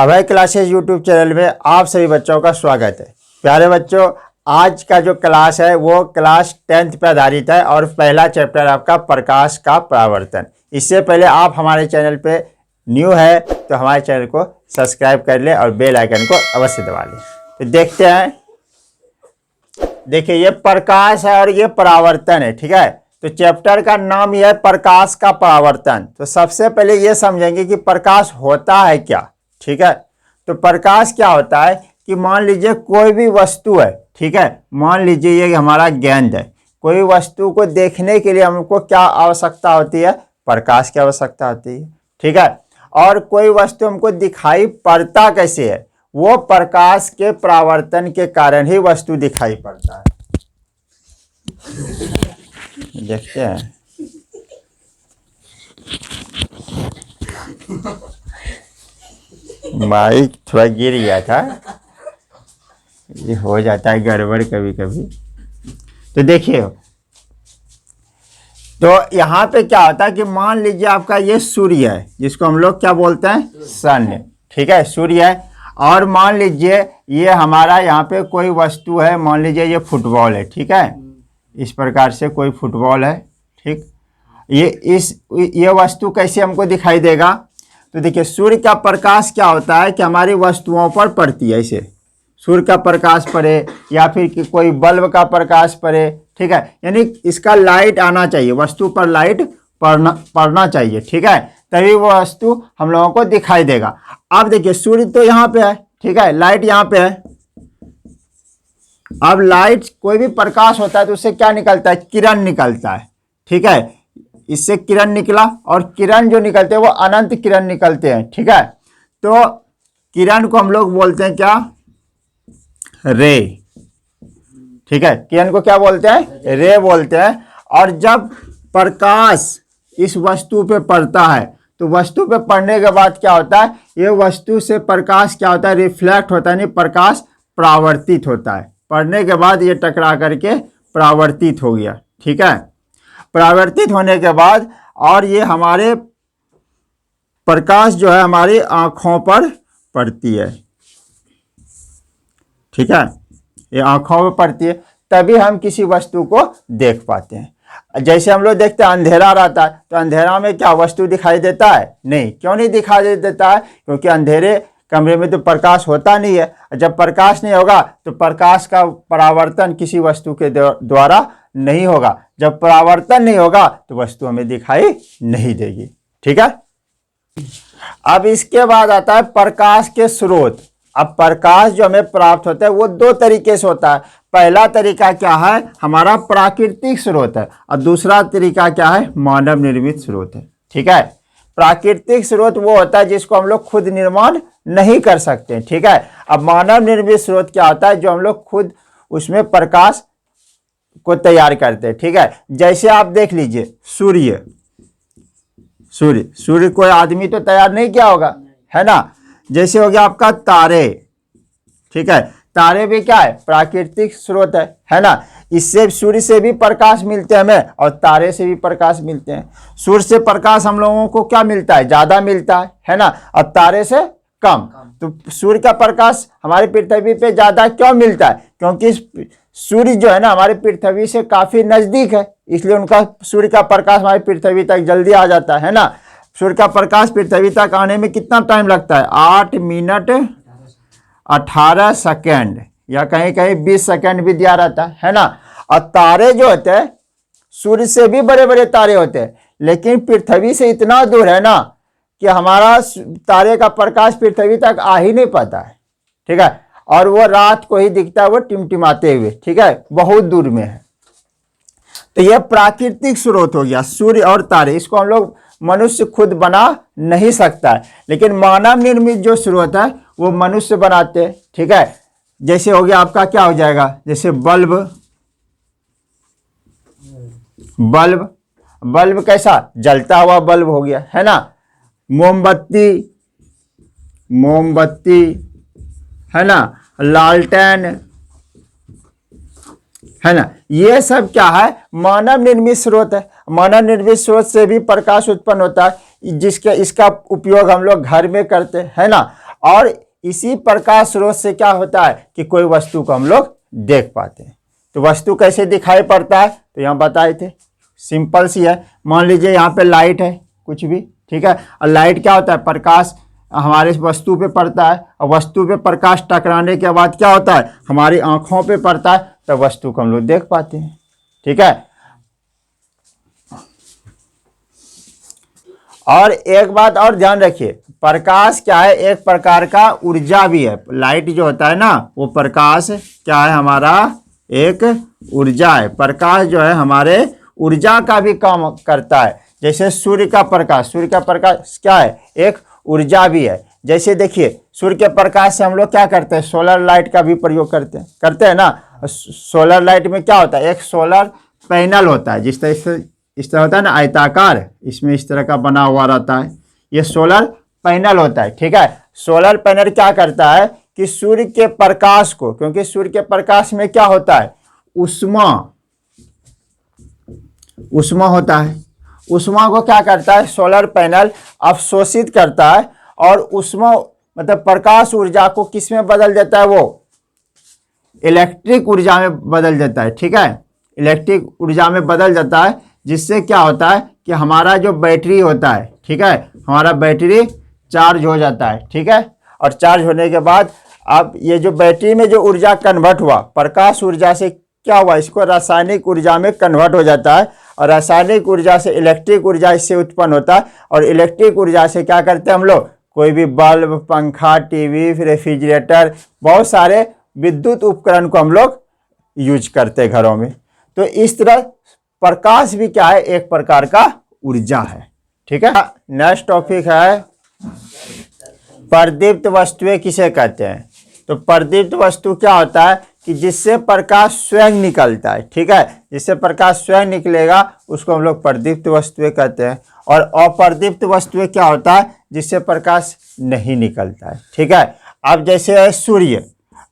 अभय classes YouTube channel में आप सभी बच्चों का स्वागत है। प्यारे बच्चों, आज का जो क्लास है वो क्लास 10th पे आधारित है और पहला चैप्टर आपका प्रकाश का परावर्तन। इससे पहले आप हमारे चैनल पे न्यू है तो हमारे चैनल को सब्सक्राइब कर ले और बेल आइकन को अवश्य दबा लें। तो देखते हैं, देखिए ये प्रकाश है और ये परावर्तन है, ठीक है। तो चैप्टर का नाम यह है प्रकाश का परावर्तन। तो सबसे पहले ये समझेंगे कि प्रकाश होता है क्या, ठीक है। तो प्रकाश क्या होता है कि मान लीजिए कोई भी वस्तु है, ठीक है। मान लीजिए ये हमारा गेंद है। कोई वस्तु को देखने के लिए हमको क्या आवश्यकता होती है? प्रकाश की आवश्यकता होती है, ठीक है। और कोई वस्तु हमको दिखाई पड़ता कैसे है? वो प्रकाश के परावर्तन के कारण ही वस्तु दिखाई पड़ता है। देखते हैं, माइक थोड़ा गिर गया था, ये हो जाता है गड़बड़ कभी कभी। तो देखिए, तो यहाँ पे क्या होता है कि मान लीजिए आपका ये सूर्य है, जिसको हम लोग क्या बोलते हैं? सन, ठीक है, सूर्य है। और मान लीजिए ये हमारा यहाँ पे कोई वस्तु है, मान लीजिए ये फुटबॉल है, ठीक है। इस प्रकार से कोई फुटबॉल है, ठीक। ये वस्तु कैसे हमको दिखाई देगा? तो देखिए, सूर्य का प्रकाश क्या होता है कि हमारी वस्तुओं पर पड़ती है। इसे सूर्य का प्रकाश पड़े या फिर कि कोई बल्ब का प्रकाश पड़े, ठीक है, यानी इसका लाइट आना चाहिए, वस्तु पर लाइट पड़ना चाहिए, ठीक है, तभी वो वस्तु हम लोगों को दिखाई देगा। अब देखिए, सूर्य तो यहाँ पे है, ठीक है, लाइट यहाँ पे है। अब लाइट, कोई भी प्रकाश होता है तो उससे क्या निकलता है? किरण निकलता है, ठीक है। इससे किरण निकला और किरण जो निकलते हैं वो अनंत किरण निकलते हैं, ठीक है। तो किरण को हम लोग बोलते हैं क्या? रे, ठीक है। किरण को क्या बोलते हैं? रे बोलते हैं। और जब प्रकाश इस वस्तु पे पड़ता है तो वस्तु पे पड़ने के बाद क्या होता है? ये वस्तु से प्रकाश क्या होता है? रिफ्लेक्ट होता है, नहीं, प्रकाश परावर्तित होता है। पड़ने के बाद ये टकरा करके परावर्तित हो गया, ठीक है। परावर्तित होने के बाद और ये हमारे प्रकाश जो है हमारी आँखों पर पड़ती है, ठीक है, ये आँखों पर पड़ती है, तभी हम किसी वस्तु को देख पाते हैं। जैसे हम लोग देखते हैं अंधेरा रहता है तो अंधेरा में क्या वस्तु दिखाई देता है? नहीं। क्यों नहीं दिखाई देता है? क्योंकि अंधेरे कमरे में तो प्रकाश होता नहीं है। जब प्रकाश नहीं होगा तो प्रकाश का परावर्तन किसी वस्तु के द्वारा नहीं होगा। जब परावर्तन नहीं होगा तो वस्तु हमें दिखाई नहीं देगी, ठीक है। अब इसके बाद आता है प्रकाश के स्रोत। अब प्रकाश जो हमें प्राप्त होता है वो दो तरीके से होता है। पहला तरीका क्या है? हमारा प्राकृतिक स्रोत है, और दूसरा तरीका क्या है? मानव निर्मित स्रोत है, ठीक है। प्राकृतिक स्रोत वो होता है जिसको हम लोग खुद निर्माण नहीं कर सकते, ठीक है। अब मानव निर्मित स्रोत क्या होता है? जो हम लोग खुद उसमें प्रकाश को तैयार करते हैं, ठीक है। जैसे आप देख लीजिए, सूर्य कोई आदमी तो तैयार नहीं किया होगा, है ना। जैसे हो गया आपका तारे, ठीक है, तारे भी क्या है? प्राकृतिक स्रोत है ना। इससे सूर्य से भी प्रकाश मिलते हैं हमें और तारे से भी प्रकाश मिलते हैं। सूर्य से प्रकाश हम लोगों को क्या मिलता है? ज़्यादा मिलता है ना, और तारे से कम। तो सूर्य का प्रकाश हमारी पृथ्वी पे ज़्यादा क्यों मिलता है? क्योंकि सूर्य जो है ना हमारी पृथ्वी से काफ़ी नज़दीक है, इसलिए उनका सूर्य का प्रकाश हमारी पृथ्वी तक जल्दी आ जाता है ना। सूर्य का प्रकाश पृथ्वी तक आने में कितना टाइम लगता है? 8 मिनट 18 सेकेंड, या कहीं कहीं 20 सेकेंड भी दिया रहता है ना। और तारे जो होते हैं सूर्य से भी बड़े बड़े तारे होते हैं, लेकिन पृथ्वी से इतना दूर है ना कि हमारा तारे का प्रकाश पृथ्वी तक आ ही नहीं पाता है, ठीक है। और वो रात को ही दिखता है, वो टिमटिमाते हुए, ठीक है, बहुत दूर में है। तो ये प्राकृतिक स्रोत हो गया, सूर्य और तारे। इसको हम लोग मनुष्य खुद बना नहीं सकता है, लेकिन मानव निर्मित जो स्रोत है वो मनुष्य बनाते हैं, ठीक है। जैसे हो गया आपका क्या हो जाएगा? जैसे बल्ब कैसा? जलता हुआ बल्ब हो गया, है ना। मोमबत्ती, है ना, लालटेन, है ना। ये सब क्या है? मानव निर्मित स्रोत है। मानव निर्मित स्रोत से भी प्रकाश उत्पन्न होता है, इसका उपयोग हम लोग घर में करते हैं ना। और इसी प्रकाश स्रोत से क्या होता है कि कोई वस्तु को हम लोग देख पाते हैं। तो वस्तु कैसे दिखाई पड़ता है, तो यहाँ बताए थे, सिंपल सी है। मान लीजिए यहाँ पे लाइट है कुछ भी, ठीक है, और लाइट क्या होता है, प्रकाश हमारे वस्तु पे पड़ता है, और वस्तु पे प्रकाश टकराने के बाद क्या होता है, हमारी आंखों पे पड़ता है, तो वस्तु को हम लोग देख पाते हैं। ठीक है। और एक बात और ध्यान रखिए, प्रकाश क्या है, एक प्रकार का ऊर्जा भी है। लाइट जो होता है ना, वो प्रकाश क्या है, हमारा एक ऊर्जा है। प्रकाश जो है हमारे ऊर्जा का भी काम करता है। जैसे सूर्य का प्रकाश क्या है, एक ऊर्जा भी है। जैसे देखिए, सूर्य के प्रकाश से हम लोग क्या करते हैं, सोलर लाइट का भी प्रयोग करते हैं ना। सोलर लाइट में क्या होता है, एक सोलर पैनल होता है, जिस तरह से इस तरह होता है ना, आयताकार, इसमें इस तरह का बना हुआ रहता है, ये सोलर पैनल होता है। ठीक है। सोलर पैनल क्या करता है कि सूर्य के प्रकाश को, क्योंकि सूर्य के प्रकाश में क्या होता है, उष्मा होता है। उष्मा को क्या करता है, सोलर पैनल अवशोषित करता है, और उष्मा मतलब प्रकाश ऊर्जा को किस में बदल देता है, वो इलेक्ट्रिक ऊर्जा में बदल देता है। ठीक है, इलेक्ट्रिक ऊर्जा में बदल जाता है, जिससे क्या होता है कि हमारा जो बैटरी होता है, ठीक है, हमारा बैटरी चार्ज हो जाता है। ठीक है। और चार्ज होने के बाद अब ये जो बैटरी में जो ऊर्जा कन्वर्ट हुआ प्रकाश ऊर्जा से, क्या हुआ, इसको रासायनिक ऊर्जा में कन्वर्ट हो जाता है, और रासायनिक ऊर्जा से इलेक्ट्रिक ऊर्जा इससे उत्पन्न होता है। और इलेक्ट्रिक ऊर्जा से क्या करते हैं हम लोग, कोई भी बल्ब, पंखा, टीवी, रेफ्रिजरेटर, बहुत सारे विद्युत उपकरण को हम लोग यूज करते हैं घरों में। तो इस तरह प्रकाश भी क्या है, एक प्रकार का ऊर्जा है। ठीक है। नेक्स्ट टॉपिक है प्रदीप्त वस्तुएं किसे कहते हैं। तो प्रदीप्त वस्तु क्या होता है कि जिससे प्रकाश स्वयं निकलता है। ठीक है, जिससे प्रकाश स्वयं निकलेगा उसको हम लोग प्रदीप्त वस्तुएं कहते हैं। और अप्रदीप्त वस्तुएं क्या होता है, जिससे प्रकाश नहीं निकलता है। ठीक है। अब जैसे है सूर्य,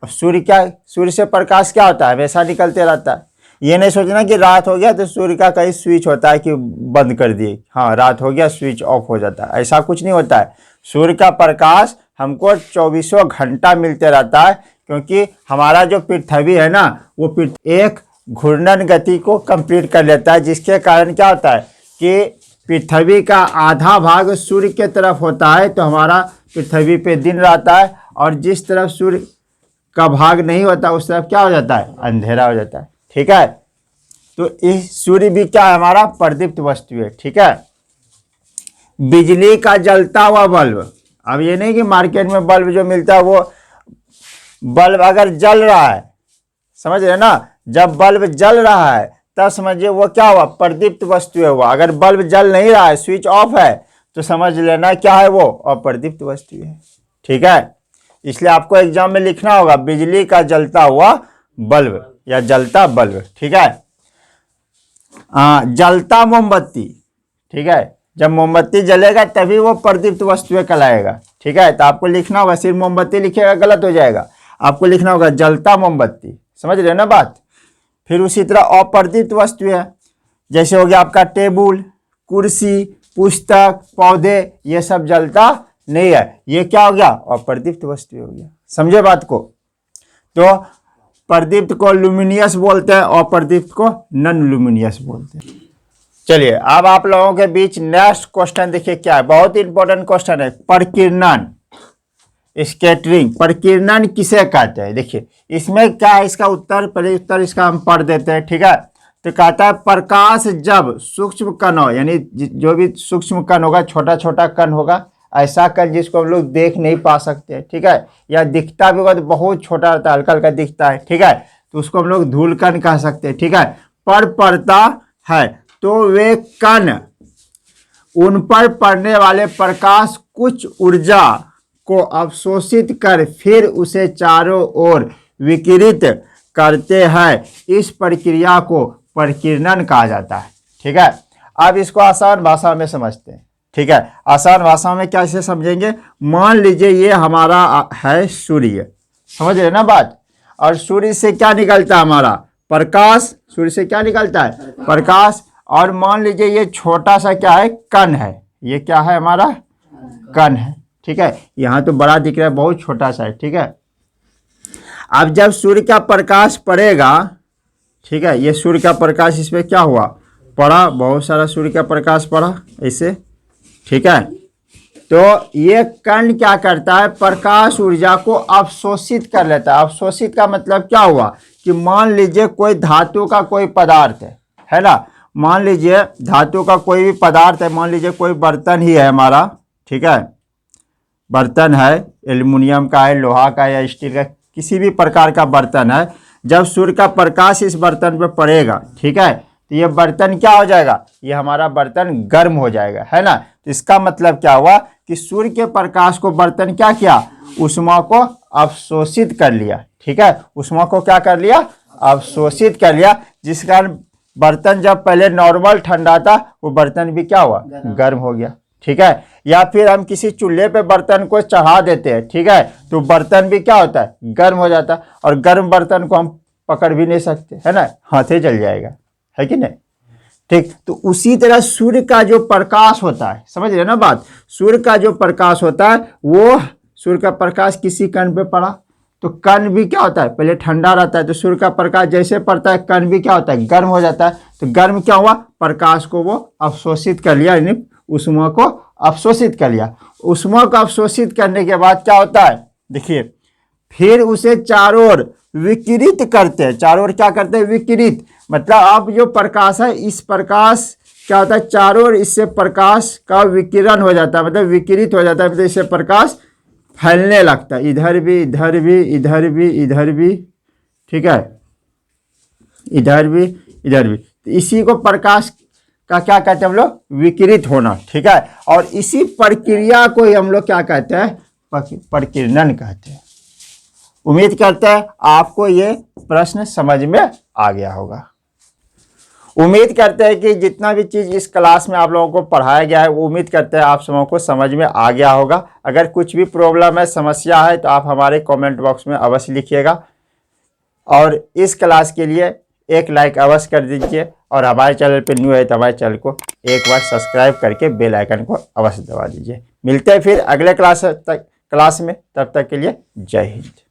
सूर्य से प्रकाश क्या होता है, हमेशा निकलते रहता है। ये नहीं सोचना कि रात हो गया तो सूर्य का कहीं स्विच होता है कि बंद कर दिए, हाँ रात हो गया स्विच ऑफ हो जाता है, ऐसा कुछ नहीं होता है। सूर्य का प्रकाश हमको 24 घंटा मिलते रहता है, क्योंकि हमारा जो पृथ्वी है ना, वो एक घूर्णन गति को कंप्लीट कर लेता है, जिसके कारण क्या होता है कि पृथ्वी का आधा भाग सूर्य के तरफ होता है, तो हमारा पृथ्वी पे दिन रहता है, और जिस तरफ सूर्य का भाग नहीं होता उस तरफ क्या हो जाता है, अंधेरा हो जाता है। ठीक है। तो इस सूर्य भी क्या है, हमारा प्रदीप्त वस्तु है। ठीक है। बिजली का जलता हुआ बल्ब, अब ये नहीं कि मार्केट में बल्ब जो मिलता है वो बल्ब अगर जल रहा है, समझ रहे ना, जब बल्ब जल रहा है तब समझिए वो क्या हुआ, प्रदीप्त वस्तु है हुआ। अगर बल्ब जल नहीं रहा है, स्विच ऑफ है, तो समझ लेना क्या है, वो अप्रदीप्त वस्तु है। ठीक है। इसलिए आपको एग्जाम में लिखना होगा बिजली का जलता हुआ बल्ब या जलता बल्ब। ठीक है। जलता मोमबत्ती, ठीक है, जब मोमबत्ती जलेगा तभी वो प्रदीप्त वस्तुएं कहलाएगा। ठीक है। तो आपको लिखना होगा, सिर्फ मोमबत्ती लिखिएगा गलत हो जाएगा, आपको लिखना होगा जलता मोमबत्ती। समझ रहे ना बात। फिर उसी तरह अप्रदीप्त वस्तुएं जैसे हो गया आपका टेबुल, कुर्सी, पुस्तक, पौधे, ये सब जलता नहीं है, ये क्या हो गया, अप्रदीप्त वस्तु हो गया। समझे बात को। तो प्रदीप्त को लुमिनियस बोलते हैं, अप्रदीप्त को नॉन लुमिनियस बोलते हैं। चलिए अब आप लोगों के बीच नेक्स्ट क्वेश्चन देखिए क्या है, बहुत इंपॉर्टेंट क्वेश्चन है। प्रकीर्णन, स्कैटरिंग, प्रकीर्णन किसे कहते हैं। देखिए इसमें क्या है, इसका उत्तर, पहले उत्तर इसका हम पढ़ देते हैं। ठीक है। तो कहता है प्रकाश जब सूक्ष्म कण हो, यानी जो भी सूक्ष्म कण होगा, छोटा छोटा कण होगा, ऐसा कण जिसको हम लोग देख नहीं पा सकते। ठीक है। या दिखता भी होगा तो बहुत छोटा रहता है, हल्का हल्का दिखता है। ठीक है। तो उसको हम लोग धूल कण कह सकते हैं। ठीक है। पर पड़ता है तो वे कण, उन पर पड़ने वाले प्रकाश कुछ ऊर्जा को अवशोषित कर फिर उसे चारों ओर विकिरित करते हैं। इस प्रक्रिया को प्रकीर्णन कहा जाता है। ठीक है। अब इसको आसान भाषा में समझते हैं। ठीक है। आसान भाषा में कैसे समझेंगे, मान लीजिए ये हमारा है सूर्य, समझ रहे ना बात, और सूर्य से क्या निकलता है, हमारा प्रकाश, सूर्य से क्या निकलता है, प्रकाश। और मान लीजिए ये छोटा सा क्या है, कण है, ये क्या है, हमारा कण है। ठीक है, यहाँ तो बड़ा दिख रहा है, बहुत छोटा सा है, ठीक है। अब जब सूर्य का प्रकाश पड़ेगा, ठीक है, ये सूर्य का प्रकाश इस पर क्या हुआ, पड़ा, बहुत सारा सूर्य का प्रकाश पड़ा ऐसे, ठीक है। तो ये कण क्या करता है, प्रकाश ऊर्जा को अवशोषित कर लेता है। अवशोषित का मतलब क्या हुआ कि मान लीजिए कोई धातु का कोई पदार्थ है ना, मान लीजिए धातु का कोई भी पदार्थ है, मान लीजिए कोई बर्तन ही है हमारा, ठीक है, बर्तन है, एल्युमिनियम का है, लोहा का है या स्टील का, किसी भी प्रकार का बर्तन है। जब सूर्य का प्रकाश इस बर्तन पर पड़ेगा, ठीक है, तो ये बर्तन क्या हो जाएगा, ये हमारा बर्तन गर्म हो जाएगा, है ना। तो इसका मतलब क्या हुआ कि सूर्य के प्रकाश को बर्तन क्या किया, ऊष्मा को अवशोषित कर लिया, ठीक है, ऊष्मा को क्या कर लिया, अवशोषित कर लिया, जिस कारण बर्तन जब पहले नॉर्मल ठंडा था वो बर्तन भी क्या हुआ, गर्म हो गया, ठीक है। या फिर हम किसी चूल्हे पे बर्तन को चढ़ा देते हैं, ठीक है, तो बर्तन भी क्या होता है, गर्म हो जाता है, और गर्म बर्तन को हम पकड़ भी नहीं सकते, है ना, हाथे जल जाएगा, है कि नहीं, ठीक। तो उसी तरह सूर्य का जो प्रकाश होता है, समझ रहे ना बात, सूर्य का जो प्रकाश होता है वो, सूर्य का प्रकाश किसी कण पे पड़ा तो कण भी क्या होता है, पहले ठंडा रहता है, तो सूर्य का प्रकाश जैसे पड़ता है कण भी क्या होता है, गर्म हो जाता है। तो गर्म क्या हुआ, प्रकाश को वो अवशोषित कर लिया, यानी ऊष्मा को अवशोषित कर लिया। ऊष्मा को अवशोषित करने के बाद क्या होता है, देखिए, फिर उसे चारों ओर विकिरित करते हैं। चारों ओर क्या करते हैं, विकिरित, मतलब अब जो प्रकाश है, इस प्रकाश क्या होता है, चारों ओर इससे प्रकाश का विकिरण हो जाता है, मतलब विकिरित हो जाता है, मतलब इससे प्रकाश फैलने लगता है, इधर भी, इधर भी, इधर भी, इधर भी, ठीक है, इधर भी, इधर भी। तो इसी को प्रकाश का क्या कहते हैं हम लोग, विकिरित होना, ठीक है। और इसी प्रक्रिया को ही हम लोग क्या कहते हैं, प्रकीर्णन कहते हैं। उम्मीद करते हैं आपको ये प्रश्न समझ में आ गया होगा। उम्मीद करते हैं कि जितना भी चीज़ इस क्लास में आप लोगों को पढ़ाया गया है वो उम्मीद करते हैं आप सबों को समझ में आ गया होगा। अगर कुछ भी प्रॉब्लम है, समस्या है, तो आप हमारे कमेंट बॉक्स में अवश्य लिखिएगा, और इस क्लास के लिए एक लाइक अवश्य कर दीजिए, और हमारे चैनल पर न्यू है तो हमारे चैनल को एक बार सब्सक्राइब करके बेल आइकन को अवश्य दबा दीजिए। मिलते हैं फिर अगले क्लास में, तब तक के लिए जय हिंद।